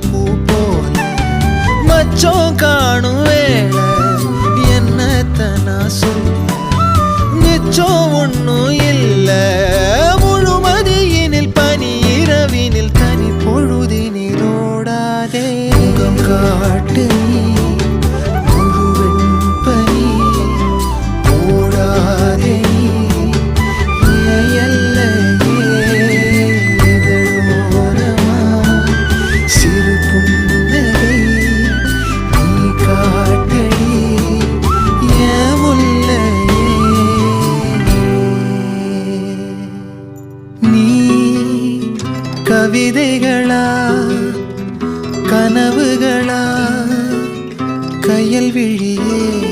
பூ போல மச்சம் காணும் வேளை என்னத்தனா சொல்ல மிச்சம் ஒன்னும் இல்ல முழுமதியினில் பனி இரவினில் தனி பொழுதினில் ஓடாதே முகம் காட்டு கவிதைகளா கனவுகளா கயல் விழியே